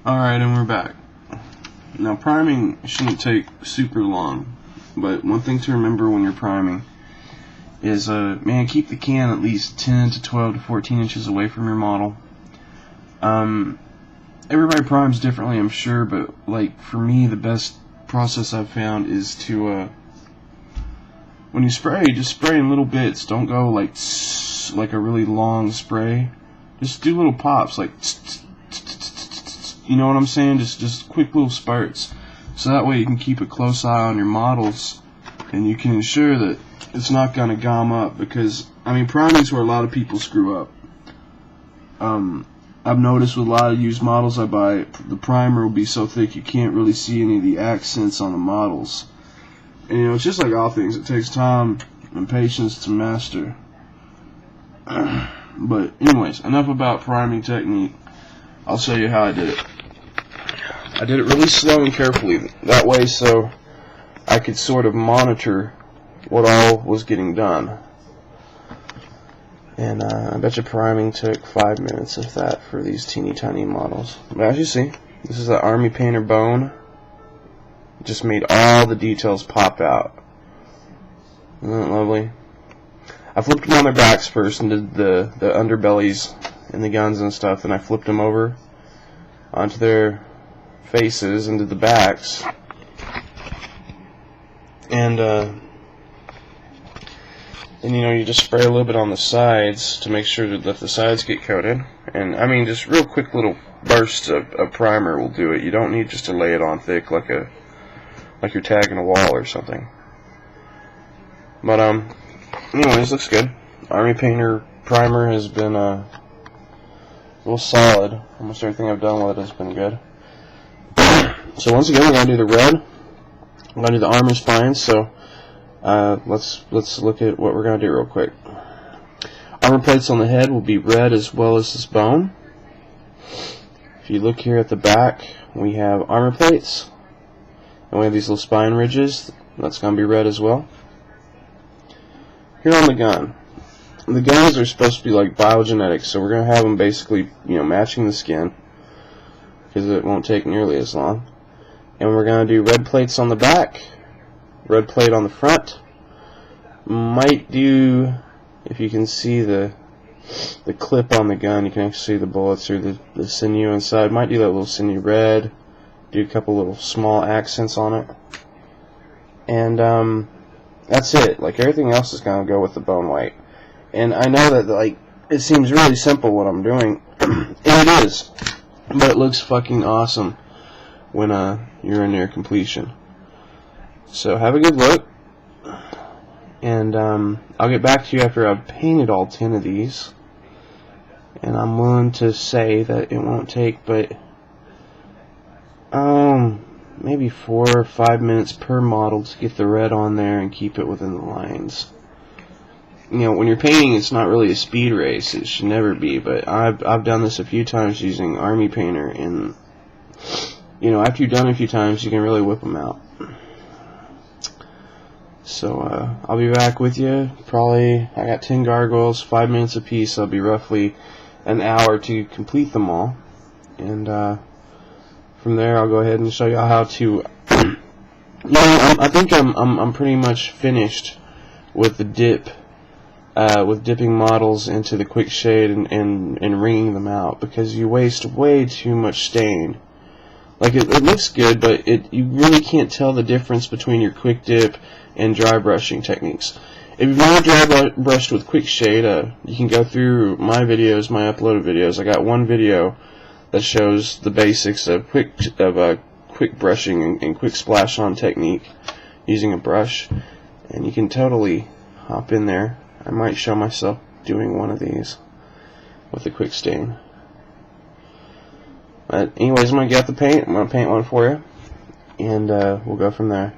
Alright, and we're back. Now, priming shouldn't take super long, but one thing to remember when you're priming is, man, keep the can at least 10 to 12 to 14 inches away from your model. Everybody primes differently, I'm sure, but, like, for me, the best process I've found is to, when you spray, just spray in little bits. Don't go, like a really long spray. Just do little pops, like, you know what I'm saying? Just quick little spurts. So that way you can keep a close eye on your models, and you can ensure that it's not going to gum up, because, I mean, priming is where a lot of people screw up. I've noticed with a lot of used models I buy, the primer will be so thick you can't really see any of the accents on the models. And, you know, it's just like all things. It takes time and patience to master. But anyways, enough about priming technique. I'll show you how I did it. I did it really slow and carefully. That way so I could sort of monitor what all was getting done. And I bet you priming took 5 minutes of that for these teeny tiny models. But as you see, this is the Army Painter bone. Just made all the details pop out. Isn't that lovely? I flipped them on their backs first and did the underbellies and the guns and stuff, and I flipped them over onto their faces and did the backs. And then, you know, you just spray a little bit on the sides to make sure that the sides get coated. And I mean, just real quick little bursts of primer will do it. You don't need just to lay it on thick like you're tagging a wall or something. But anyways, looks good. Army Painter primer has been real solid. Almost everything I've done with it has been good. So once again, we're gonna do the red. I'm gonna do the armor spines. So let's look at what we're gonna do real quick. Armor plates on the head will be red as well as this bone. If you look here at the back, we have armor plates, and we have these little spine ridges. That's gonna be red as well. Here on the gun. The guns are supposed to be like biogenetics, so we're going to have them basically, you know, matching the skin, because it won't take nearly as long. And we're going to do red plates on the back, red plate on the front. Might do, if you can see the clip on the gun, you can actually see the bullets through the sinew inside. Might do that little sinew red, do a couple little small accents on it. And that's it. Like, everything else is going to go with the bone white. And I know that, like, it seems really simple what I'm doing, and it is, but it looks fucking awesome when you're in near completion. So have a good look, and I'll get back to you after I've painted all 10 of these, and I'm willing to say that it won't take but maybe 4 or 5 minutes per model to get the red on there and keep it within the lines. You know, when you're painting, it's not really a speed race. It should never be. But I've done this a few times using Army Painter, and you know, after you've done it a few times, you can really whip them out. So I'll be back with you. Probably, I got 10 gargoyles, 5 minutes apiece. So it'll be roughly an hour to complete them all, and from there I'll go ahead and show you how to. You know, I think I'm pretty much finished with the dip. With dipping models into the Quickshade and wringing them out, because you waste way too much stain. Like, it looks good, but you really can't tell the difference between your quick dip and dry brushing techniques. If you've never dry brushed with Quickshade, you can go through my videos, my uploaded videos. I got one video that shows the basics of quick brushing and quick splash on technique using a brush, and you can totally hop in there. I might show myself doing one of these with a quick stain. But anyways, I'm going to get out the paint. I'm going to paint one for you, and we'll go from there.